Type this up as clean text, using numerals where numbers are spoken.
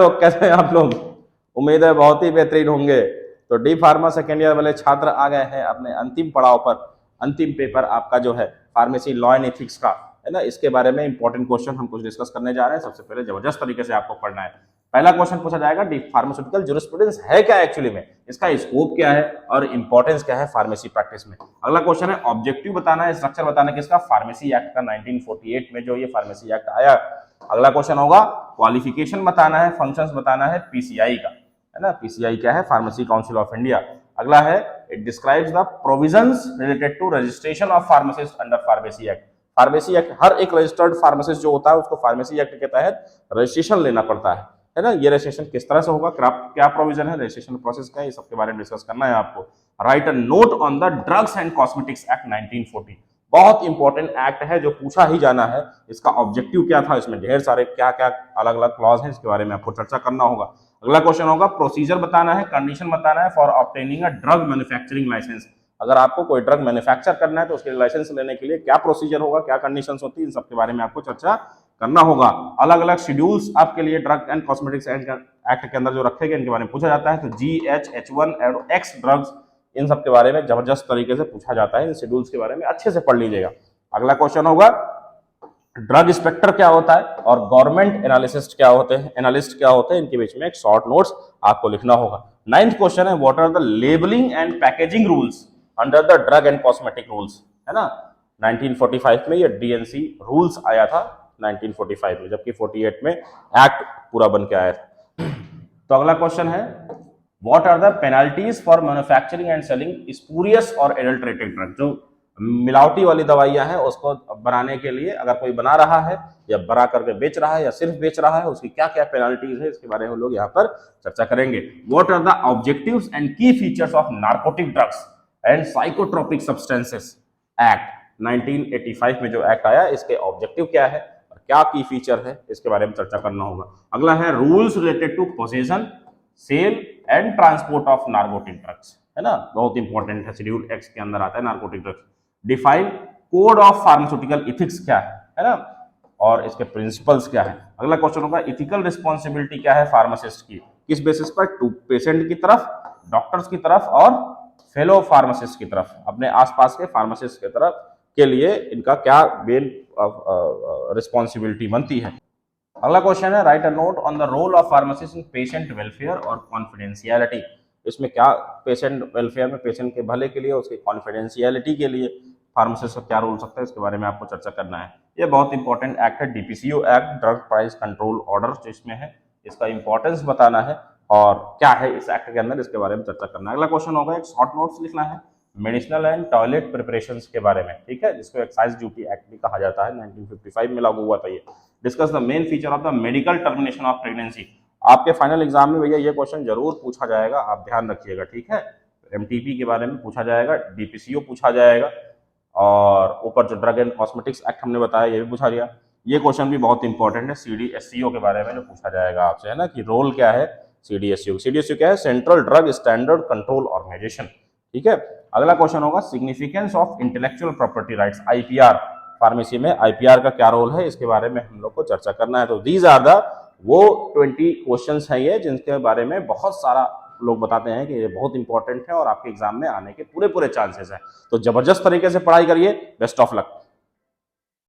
तो कैसे हैं आप लोग? उम्मीद है बहुत ही बेहतरीन होंगे। तो डी फार्मा सेकेंड ईयर वाले छात्र आ गए हैं अपने अंतिम पड़ाव पर। अंतिम पेपर आपका जो है फार्मेसी लॉ एंड एथिक्स का है ना, इसके बारे में इंपॉर्टेंट क्वेश्चन हम कुछ डिस्कस करने जा रहे हैं। सबसे पहले जबरदस्त तरीके से आपको पढ़ना है। पहला क्वेश्चन पूछा जाएगा, डी फार्मास्यूटिकल ज्यूरिस्प्रूडेंस है क्या एक्चुअली में, इसका स्कोप क्या है और इंपॉर्टेंस क्या है फार्मेसी प्रैक्टिस में। अगला क्वेश्चन है, ऑब्जेक्टिव बताना है, स्ट्रक्चर बताना है किसका, फार्मेसी एक्ट का 1948 में जो ये फार्मेसी एक्ट आया। अगला क्वेश्चन होगा, क्वालिफिकेशन बताना है, फंक्शंस बताना है पीसीआई का, है ना। पीसीआई क्या है, फार्मेसी काउंसिल ऑफ इंडिया। अगला है, it describes the provisions related to registration of pharmacist under pharmacy act. Pharmacy act, हर एक रजिस्टर्ड फार्मासिस्ट जो होता है उसको फार्मेसी एक्ट के तहत रजिस्ट्रेशन लेना पड़ता है ना। ये रजिस्ट्रेशन किस तरह से होगा, क्या प्रोविजन है, रजिस्ट्रेशन प्रोसेस क्या है, ये सबके बारे में डिस्कस करना है आपको। Right a note on the drugs and cosmetics act 1940। बहुत इंपॉर्टेंट एक्ट है जो पूछा ही जाना है। इसका ऑब्जेक्टिव क्या था, इसमें ढेर सारे क्या क्या अलग अलग क्लॉज हैं, इसके बारे में आपको चर्चा करना होगा। अगला क्वेश्चन होगा, प्रोसीजर बताना है, कंडीशन बताना है for obtaining a drug manufacturing licence. अगर आपको कोई ड्रग मैन्युफैक्चर करना है तो उसके लाइसेंस लेने के लिए क्या प्रोसीजर होगा, क्या कंडीशंस होती है, इन सबके बारे में आपको चर्चा करना होगा। अलग अलग शेड्यूल्स आपके लिए ड्रग एंड कॉस्मेटिक्स एक्ट के अंदर जो रखे गए इनके बारे में पूछा जाता है। तो GH, H1 और X ड्रग्स, इन सब के बारे में जबरदस्त तरीके से पूछा जाता है। इन शेड्यूल्स के बारे में अच्छे से पढ़ लीजिएगा। अगला क्वेश्चन होगा, ड्रग इंस्पेक्टर क्या होता है और गवर्नमेंट एनालिस्ट क्या होते हैं, इनके बीच में एक शॉर्ट नोट्स आपको लिखना होगा। 9th क्वेश्चन है, what are the labelling and packaging rules under the drug and cosmetic rules, है ना। 1945 में ये DNC रूल्स आया था 1945 में, जबकि 48 में एक्ट पूरा बन के आया था। तो अगला क्वेश्चन है, what are the penalties for manufacturing and selling spurious और एडल्टरेटेड ड्रग। जो मिलावटी वाली दवाइयां हैं उसको बनाने के लिए अगर कोई बना रहा है या बना करके बेच रहा है या सिर्फ बेच रहा है, उसकी क्या क्या पेनल्टीज है, इसके बारे में हम लोग यहाँ पर चर्चा करेंगे। What are the objectives and key features of narcotic drugs and psychotropic substances act 1985 में जो एक्ट आया, इसके ऑब्जेक्टिव क्या है और क्या की फीचर है, इसके बारे में चर्चा करना होगा। अगला है, rules related to possession, sale and transport of narcotic drugs, है ना, बहुत इंपॉर्टेंट है, शेड्यूल एक्स के अंदर आता है narcotic drugs. Define code of pharmaceutical ethics क्या है ना, और इसके प्रिंसिपल्स क्या है। अगला क्वेश्चन होगा, इथिकल रिस्पॉन्सिबिलिटी क्या है फार्मासिस्ट की, किस बेसिस पर, टू पेशेंट की तरफ, डॉक्टर्स की तरफ और फेलो फार्मासिस्ट की तरफ, अपने आसपास के फार्मासिस्ट की तरफ के लिए इनका क्या मेन रिस्पॉन्सिबिलिटी बनती है। अगला क्वेश्चन है, write a note on the role of pharmacist in patient welfare और कॉन्फिडेंशियलिटी। इसमें क्या पेशेंट वेलफेयर में, पेशेंट के भले के लिए, उसकी कॉन्फिडेंशियलिटी के लिए फार्मासिस्ट का क्या रोल सकता है, इसके बारे में आपको चर्चा करना है। ये बहुत इंपॉर्टेंट एक्ट है, DPCO act, drug price control order जो इसमें है, इसका इंपॉर्टेंस बताना है और क्या है इस एक्ट के अंदर, इसके बारे में चर्चा करना है। अगला क्वेश्चन होगा, एक शॉर्ट नोट्स लिखना है मेडिसिनल एंड टॉयलेट प्रिपरेशंस के बारे में, ठीक है, जिसको एक्साइज ड्यूटी एक्ट भी कहा जाता है, 1955 में लागू हुआ था ये। Discuss the main feature of the medical termination of pregnancy. आपके फाइनल एग्जाम में भैया ये क्वेश्चन जरूर पूछा जाएगा, आप ध्यान रखिएगा, ठीक है। MTP के बारे में पूछा जाएगा, DPCO पूछा जाएगा और ऊपर जो ड्रग एंड कॉस्मेटिक्स एक्ट हमने बताया ये भी पूछा गया। ये क्वेश्चन भी बहुत इंपॉर्टेंट है, CDSCO के बारे में जो पूछा जाएगा आपसे, है ना, कि रोल क्या है CDSCO क्या है, central drug standard control organisation, ठीक है। अगला क्वेश्चन होगा, significance of intellectual property rights, IPR, pharmacy में IPR का क्या रोल है, इसके बारे में हम लोग को चर्चा करना है। तो दीज आर द वो 20 क्वेश्चंस हैं ये, जिनके बारे में बहुत सारा लोग बताते हैं कि ये बहुत इंपॉर्टेंट है और आपके एग्जाम में आने के पूरे चांसेस हैं। तो जबरदस्त तरीके से पढ़ाई करिए, बेस्ट ऑफ लक।